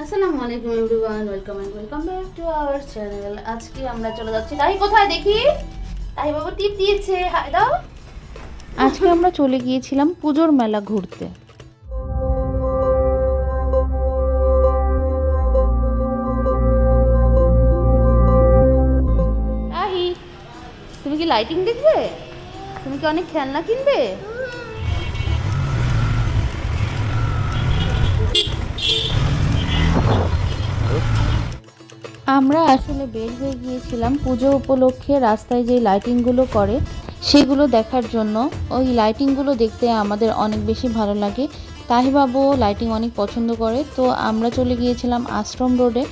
আসসালামু আলাইকুম everyone, welcome back to our channel. আজকে আমরা চলে যাচ্ছি, তাই কোথায় দেখি, তাই বাবু টিপ দিয়েছে, হাই দাও। আজকে আমরা চলে গিয়েছিলাম পুজোর মেলা ঘুরতে। তাহি, তুমি কি লাইটিং দেখবে? তুমি কি অনেক খেলনা কিনবে? আমরা আসলে বের হয়ে গিয়েছিলাম পুজো উপলক্ষে রাস্তায় যে লাইটিংগুলো করে সেগুলো দেখার জন্য। ওই লাইটিংগুলো দেখতে আমাদের অনেক বেশি ভালো লাগে। তাহিবাবুও লাইটিং অনেক পছন্দ করে, তো আমরা চলে গিয়েছিলাম আশ্রম রোডে।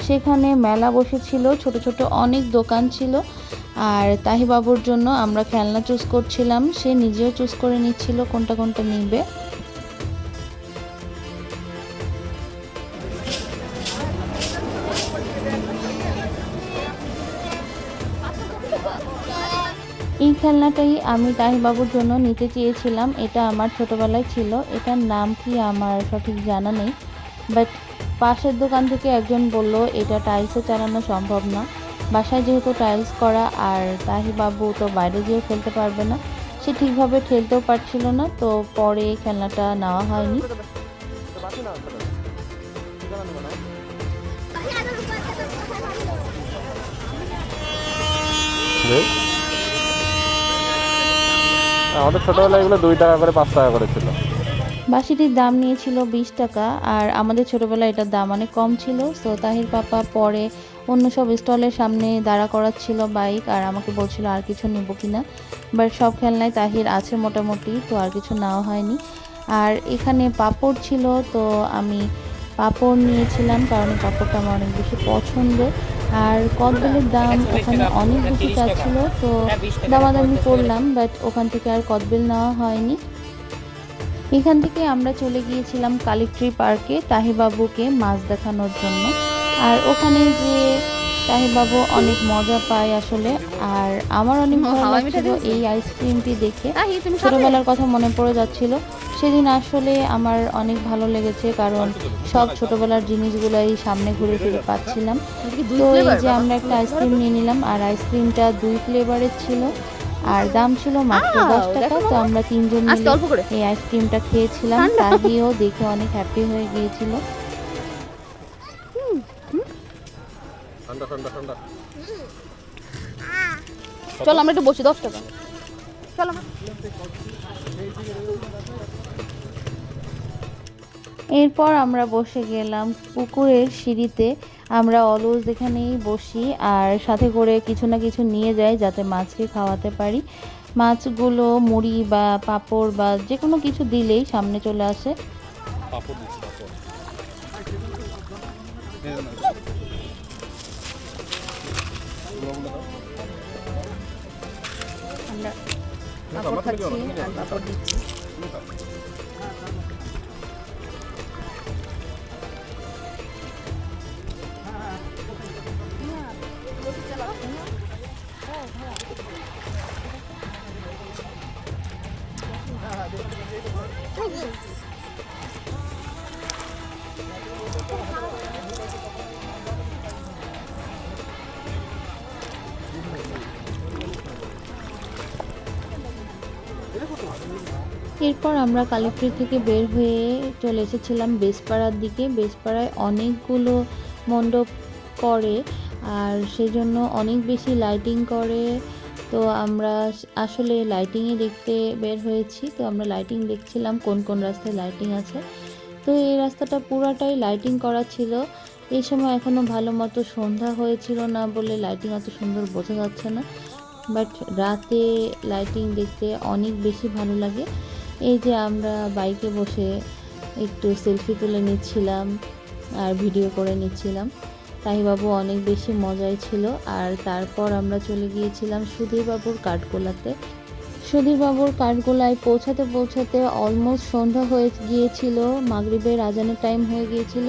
সেখানে মেলা বসেছিল, ছোট ছোট অনেক দোকান ছিল। আর তাহিবাবুর জন্য আমরা খেলনা চুজ করছিলাম, সে নিজেও চুজ করে নিচ্ছিল কোনটা কোনটা নিবে। এই খেলনাটাই আমি তাহিবাবুর জন্য নিতে চেয়েছিলাম। এটা আমার ছোটোবেলায় ছিল, এটার নাম কি আমার সঠিক জানা নেই, বাট পাশের দোকান থেকে একজন বলল এটা টাইলসে চালানো সম্ভব না, বাসায় যেহেতু টাইলস করা, আর তাহিবাবু তো বাইরে যেও খেলতে পারবে না, সে ঠিকভাবে খেলতেও পারছিল না, তো পরে খেলনাটা নেওয়া হয়নি। আমাদের ছোটবেলায় এগুলো 2 টাকা করে 5 টাকা করে ছিল। বাঁশিটির দাম নিয়েছিল 20 টাকা, আর আমাদের ছোটোবেলায় এটার দাম অনেক কম ছিল। সো তাহির পাপা পরে অন্য সব স্টলের সামনে দাঁড়া করাচ্ছিল বাইক, আর আমাকে বলছিল আর কিছু নিব কিনা, বাট সব খেলনায় তাহির আছে মোটামুটি, তো আর কিছু নেওয়া হয়নি। আর এখানে পাঁপড় ছিল, তো আমি পাঁপড় নিয়েছিলাম কারণ এই পাঁপড়টা আমার অনেক বেশি পছন্দ। আর কদবেলের দাম ওখানে অনেক বেশি চাচ্ছিল, তো দামাদামি করলাম, বাট ওখান থেকে আর কদবেল নেওয়া হয়নি। এখান থেকে আমরা চলে গিয়েছিলাম কালেক্ট্রি পার্কে তাহিবাবুকে মাছ দেখানোর জন্য। আর ওখানে যে তাহিবাবু অনেক মজা পায় আসলে, আর আমার অনেক ভালো লাগছিল এই আইসক্রিমটি দেখে। ছোটবেলার কথা মনে পড়ে যাচ্ছিল সেদিন, আসলে আমার অনেক ভালো লেগেছে কারণ সব ছোটবেলার জিনিসগুলোই সামনে ঘুরে ফিরে পাচ্ছিলাম। তো এই যে আমরা একটা আইসক্রিম নিয়ে নিলাম, আর আইসক্রিমটা 2 ফ্লেভারের ছিল, আর দাম ছিল মাত্র 10 টাকা। তো আমরা 3 জন মিলে এই আইসক্রিমটা খেয়েছিলাম। তাহিও দেখে অনেক হ্যাপি হয়ে গিয়েছিল। ঠান্ডা ঠান্ডা ঠান্ডা। চলো আমরা একটু বসি, 10 টাকা। চলো। এরপর আমরা বসে গেলাম পুকুরের সিঁড়িতে। আমরা অলওয়েজ এখানেই বসি, আর সাথে করে কিছু না কিছু নিয়ে যাই যাতে মাছকে খাওয়াতে পারি। মাছগুলো মুড়ি বা পাঁপড় বা যে কোনো কিছু দিলেই সামনে চলে আসে। পাপড় দিচ্ছি, পাপড়। আমরা পাপড় খাচ্ছি আর পাপড় দিচ্ছি। এরপর আমরা কালেক্ট্রি থেকে বের হয়ে চলে এসেছিলাম বেসপাড়ার দিকে। বেসপাড়ায় অনেকগুলো মণ্ডপ করে, আর সেজন্য অনেক বেশি লাইটিং করে। তো আমরা আসলে লাইটিংয়ে দেখতে বের হয়েছি, তো আমরা লাইটিং দেখছিলাম কোন কোন রাস্তায় লাইটিং আছে। তো এই রাস্তাটা পুরাটাই লাইটিং করা ছিল। এই সময় এখনও ভালো মতো সন্ধ্যা হয়েছিল না বলে লাইটিং অত সুন্দর বোঝা যাচ্ছে না, বাট রাতে লাইটিং দেখতে অনেক বেশি ভালো লাগে। এই যে আমরা বাইকে বসে একটু সেলফি তুলে নিচ্ছিলাম আর ভিডিও করে নিচ্ছিলাম। তাহিবাবু অনেক বেশি মজাই ছিল। আর তারপর আমরা চলে গিয়েছিলাম সুধীরবাবুর কাঠগোলাতে। সুধীরবাবুর কাঠগোলায় পৌঁছাতে পৌঁছাতে অলমোস্ট সন্ধ্যা হয়ে গিয়েছিল, মাগরিবের আজানের টাইম হয়ে গিয়েছিল।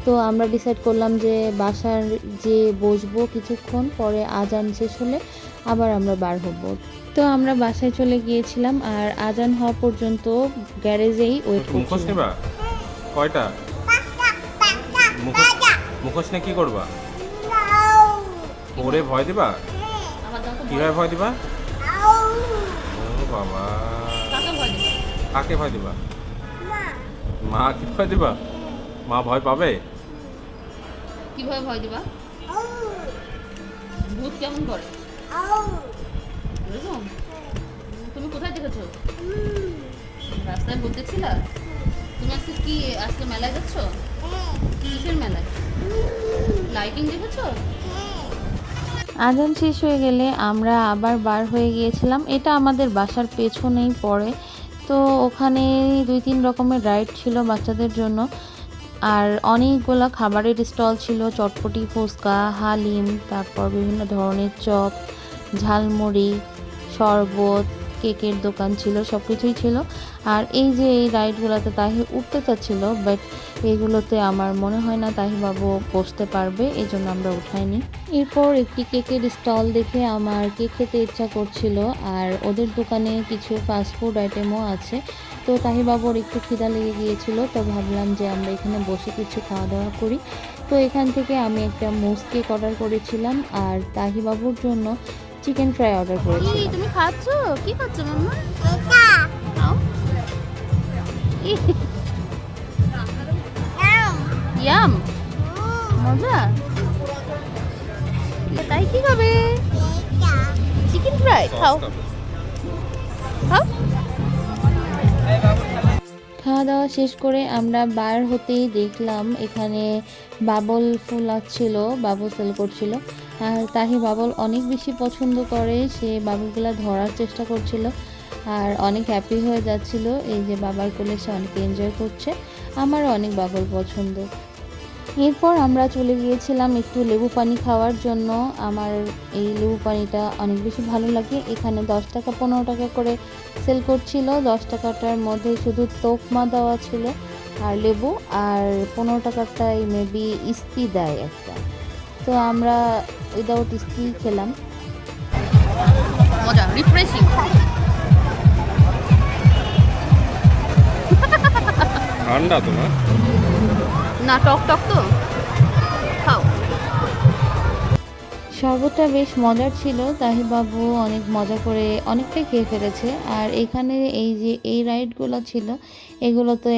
তো আমরা ডিসাইড করলাম যে বাসার যে বসবো কিছুক্ষণ পরে, আজান শেষ হলে আবার আমরা বার হব। তো আমরা বাসায় চলে গিয়েছিলাম, আর আজান হওয়া পর্যন্ত গ্যারেজেই ওয়েট করছিলাম। কয়টা মুখোশ নিয়ে কি করবা? ওরে ভয় দিবা? আমার দাও তো কিভাবে ভয় দিবা? ও বাবা, কাকে ভয় দেবে? কাকে ভয় দিবা? মা কি ভয় দিবা? মা ভয় পাবে? কিভাবে ভয় দিবা? ভূত কেমন করে এরকম? তুমি কোথায় দেখেছো? রাস্তায় ভূত দেখছিলা? তুমি আজকে মেলায় যাচ্ছ? কিসের মেলায়? লাইটিং দেখেছো? আজান শেষ হয়ে গেলে আমরা আবার বার হয়ে গিয়েছিলাম। এটা আমাদের বাসার পেছনেই পড়ে। তো ওখানে 2-3 রকমের রাইড ছিল বাচ্চাদের জন্য। আর অনেকগুলো খাবারের স্টল ছিল, চটপটি, ফুচকা, হালিম, তারপর বিভিন্ন ধরনের চপ, ঝালমুড়ি, শরবত, কেকের দোকান ছিল, সব কিছুই ছিল। আর এই যে এই রাইডগুলোতে তাহি উঠতে চাচ্ছিল, বাট এগুলোতে আমার মনে হয় না তাহি বাবু বসতে পারবে, এই জন্য আমরা উঠাইনি। এরপর একটি কেকের স্টল দেখে আমার কেক খেতে ইচ্ছা করছিল, আর ওদের দোকানে কিছু ফাস্টফুড আইটেমও আছে। তো তাহি বাবুর একটু খিদা লেগে গিয়েছিল, তো ভাবলাম যে আমরা এখানে বসে কিছু খাওয়া দাওয়া করি। তো এখান থেকে আমি একটা মুস কেক অর্ডার করেছিলাম, আর তাহি বাবুর জন্য চিকেন ফ্রাই অর্ডার করেছিলাম। তুমি খাচ্ছো? কি খাচ্ছো মাম্মা? ইয়াম মজা। তাই কি খাবে? চিকেন ফ্রাই খাও খাও। খাওয়া দাওয়া শেষ করে আমরা বার হতেই দেখলাম এখানে বাবল ফুল আসছিল, বাবল সেল করছিল। আর তাহি বাবল অনেক বেশি পছন্দ করে, সে বাবলগুলো ধরার চেষ্টা করছিল আর অনেক হ্যাপি হয়ে যাচ্ছিল। এই যে বাবার কোলে সে অনেক এনজয় করছে। আমারও অনেক বাবল পছন্দ। এরপর আমরা চলে গিয়েছিলাম একটু লেবু পানি খাওয়ার জন্য। আমার এই লেবু পানিটা অনেক বেশি ভালো লাগে। এখানে 10 টাকা 15 টাকা করে সেল করছিল। 10 টাকাটার মধ্যে শুধু তোকমা দেওয়া ছিল আর লেবু, আর 15 টাকাটাই মেবি ইস্তি দেয় একটা। তো আমরা উইদাউট ইস্তি খেলাম। মজা, রিফ্রেশিং। ঠান্ডা তোমার? না, টক টক তো, খাও। শরবতটা বেশ মজার ছিল, তাহিবাবু অনেক মজা করে অনেকটাই খেয়ে ফেলেছে। আর এখানে এই যে এই রাইডগুলো ছিল, এগুলোতে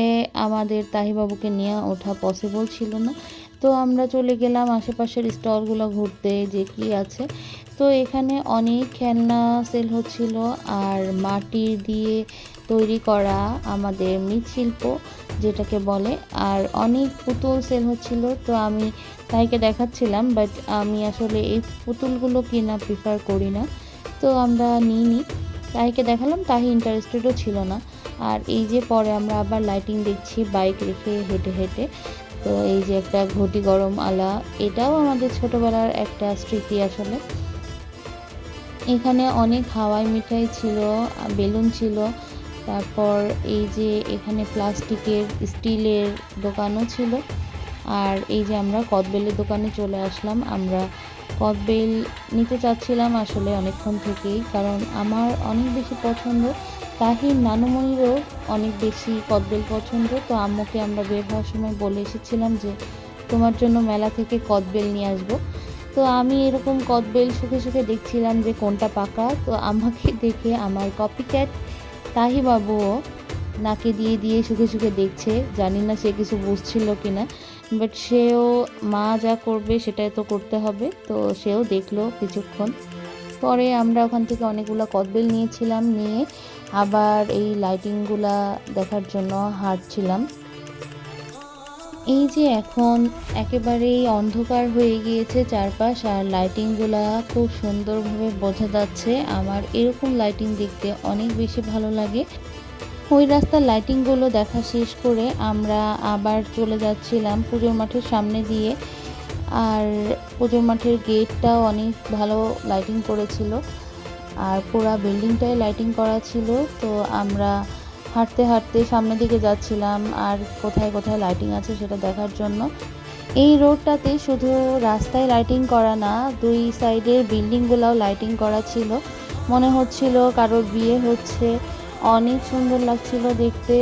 আমাদের তাহিবাবুকে নিয়ে ওঠা পসিবল ছিল না। তো আমরা চলে গেলাম আশেপাশের স্টলগুলো ঘুরতে যে কি আছে। তো এখানে অনেক খেলনা সেল হচ্ছিল, আর মাটির দিয়ে তৈরি করা আমাদের মৃৎশিল্প যেটাকে বলে, আর অনেক পুতুল সেল হচ্ছিল। তো আমি তাইকে দেখাচ্ছিলাম, বাট আমি আসলে এই পুতুলগুলো কিনা প্রিফার করি না, তো আমরা নিইনি। তাইকে দেখালাম, তাই ইন্টারেস্টেডও ছিল না। আর এই যে পরে আমরা আবার লাইটিং দেখছি বাইক রেখে হেঁটে হেঁটে। তো এই যে একটা ঘটি গরম আলা, এটাও আমাদের ছোটোবেলার একটা স্মৃতি আসলে। এখানে অনেক হাওয়াই মিঠাই ছিল, বেলুন ছিল, তারপর এই যে এখানে প্লাস্টিকের স্টিলের দোকানও ছিল। আর এই যে আমরা কদবেলের দোকানে চলে আসলাম। আমরা কদবেল নিতে চাচ্ছিলাম আসলে অনেকক্ষণ থেকেই, কারণ আমার অনেক বেশি পছন্দ, তাহির নানুমণিরও অনেক বেশি কদবেল পছন্দ। তো আম্মুকে আমরা বের হওয়ার সময় বলে এসেছিলাম যে তোমার জন্য মেলা থেকে কদবেল নিয়ে আসবো। তো আমি এরকম কদবেল শুকে শুকে দেখছিলাম যে কোনটা পাকা। তো আমাকে দেখে আমার কপিক্যাট তাহিবাবুও নাকে দিয়ে দিয়ে শুকে শুকে দেখছে। জানি না সে কিছু বুঝছিল কিনা, বাট সেও মা যা করবে সেটাই তো করতে হবে। তো সেও দেখলো কিছুক্ষণ পরে। আমরা ওখান থেকে অনেকগুলো কদবেল নিয়েছিলাম, নিয়ে আবার এই লাইটিংগুলা দেখার জন্য হাঁটছিলাম। এই যে এখন একেবারেই অন্ধকার হয়ে গিয়েছে চারপাশ, আর লাইটিংগুলা খুব সুন্দরভাবে বোঝা যাচ্ছে। আমার এরকম লাইটিং দেখতে অনেক বেশি ভালো লাগে। ওই রাস্তার লাইটিংগুলো দেখা শেষ করে আমরা আবার চলে যাচ্ছিলাম পুজোর মাঠের সামনে দিয়ে। আর পুজোর মাঠের গেটটাও অনেক ভালো লাইটিং করেছিল, আর পুরা বিল্ডিংটাই লাইটিং করা ছিল। তো আমরা হাঁটতে হাঁটতে সামনের দিকে যাচ্ছিলাম, আর কোথায় কোথায় লাইটিং আছে সেটা দেখার জন্য। এই রোডটাতে শুধু রাস্তায় লাইটিং করা না, দুই সাইডের বিল্ডিংগুলোও লাইটিং করা ছিল। মনে হচ্ছিল কারোর বিয়ে হচ্ছে, অনেক সুন্দর লাগছিল দেখতে।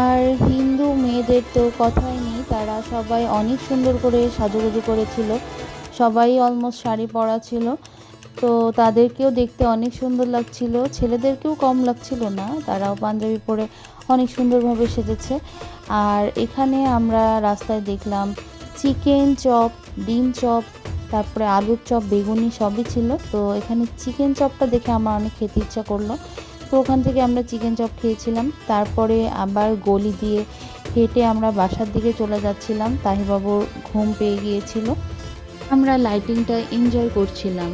আর হিন্দু মেয়েদের তো কথাই নেই, তারা সবাই অনেক সুন্দর করে সাজুগুজু করেছিল, সবাই অলমোস্ট শাড়ি পরা ছিল। তো তাদেরকেও দেখতে অনেক সুন্দর লাগছিল, ছেলেদেরকেও কম লাগছিল না, তারাও পাঞ্জাবি পরে অনেক সুন্দরভাবে সেজেছে। আর এখানে আমরা রাস্তায় দেখলাম চিকেন চপ, ডিম চপ, তারপরে আলুর চপ, বেগুনি সবই ছিল। তো এখানে চিকেন চপটা দেখে আমার অনেক খেতে ইচ্ছা করলো, তো ওখান থেকে আমরা চিকেন চপ খেয়েছিলাম। তারপরে আবার গলি দিয়ে হেঁটে আমরা বাসার দিকে চলে যাচ্ছিলাম, তাহিবাবুর ঘুম পেয়ে গিয়েছিল, আমরা লাইটিংটা এনজয় করছিলাম।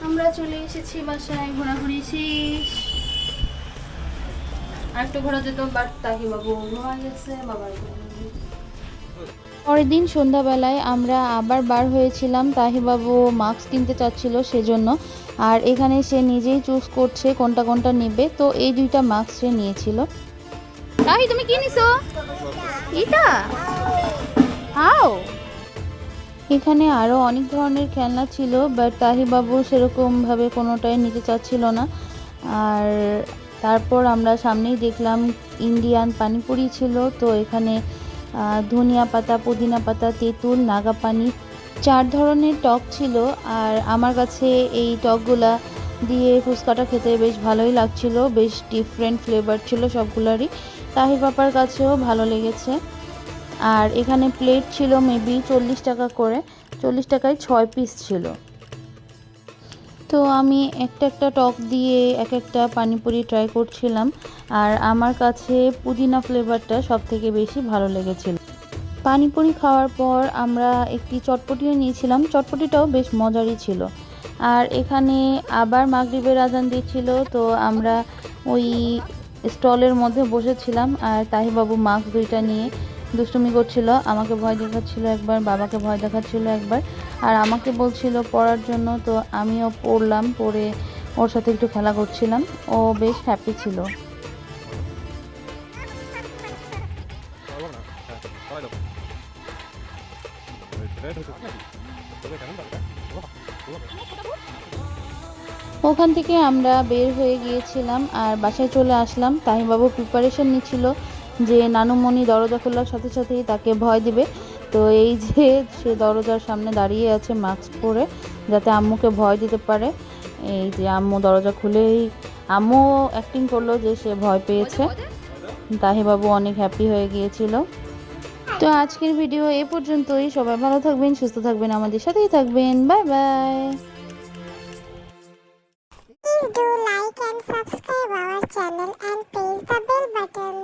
আমরা চলে এসেছি বাসায়, ঘোরাঘুরি শেষ। আর একটু ঘোরা যেত, বাট তাহি বাবু ঘুমা গেছে, বাবার পরের দিন সন্ধ্যাবেলায় আমরা আবার বার হয়েছিলাম, তাহিবাবু মাস্ক কিনতে চাচ্ছিল সেজন্য। আর এখানে সে নিজেই চুজ করছে কোনটা কোনটা নেবে, তো এই দুইটা মাস্ক সে নিয়েছিল। তাহি তুমি কি নিছো? এটা হাও এখানে আরও অনেক ধরনের খেলনা ছিল, বাট তাহিবাবু সেরকমভাবে কোনোটাই নিতে চাচ্ছিল না। আর তারপর আমরা সামনেই দেখলাম ইন্ডিয়ান পানিপুরি ছিল, তো এখানে ধনিয়া পাতা, পুদিনা পাতা, তেঁতুল, নাগা পানি 4 ধরনের টক ছিল। আর আমার কাছে এই টকগুলা দিয়ে ফুচকাটা খেতে বেশ ভালোই লাগছিল, বেশ ডিফারেন্ট ফ্লেভার ছিল সবগুলারই। তাহির পাপার কাছেও ভালো লেগেছে। আর এখানে প্লেট ছিল মেবি 40 টাকা করে, 40 টাকায় 6 পিস ছিল। তো আমি একটা একটা টক দিয়ে এক একটা পানিপুরি ট্রাই করছিলাম, আর আমার কাছে পুদিনা ফ্লেভারটা সব থেকে বেশি ভালো লেগেছিল। পানিপুরি খাওয়ার পর আমরা একটি চটপটিও নিয়েছিলাম, চটপটিটাও বেশ মজারই ছিল। আর এখানে আবার মাগরিবের আজান দিচ্ছিল, তো আমরা ওই স্টলের মধ্যে বসেছিলাম। আর তাহিবাবু মাস্ক দুইটা নিয়ে দুষ্টুমি করছিল, আমাকে ভয় দেখাচ্ছিল একবার, বাবাকে ভয় দেখাচ্ছিল একবার, আর আমাকে বলছিল পড়ার জন্য। তো আমিও পড়লাম, পড়ে ওর সাথে একটু খেলা করছিলাম, ও বেশ হ্যাপি ছিল। ওখান থেকে আমরা বের হয়ে গিয়েছিলাম আর বাসায় চলে আসলাম। তাহিবাবু প্রিপারেশন নিচ্ছিল যে নানুমণি দরজা খোলার সাথে সাথেই তাকে ভয় দিবে। তো এই যে সে দরজার সামনে দাঁড়িয়ে আছে মাস্ক পরে, যাতে আম্মুকে ভয় দিতে পারে। এই যে আম্মু দরজা খুলেই আম্মু অ্যাক্টিং করলো যে সে ভয় পেয়েছে। তাহিবাবু অনেক হ্যাপি হয়ে গিয়েছিল। তো আজকের ভিডিও এ পর্যন্তই, সবাই ভালো থাকবেন, সুস্থ থাকবেন, আমাদের সাথেই থাকবেন। Bye bye. Please do like and subscribe our channel and press the bell button.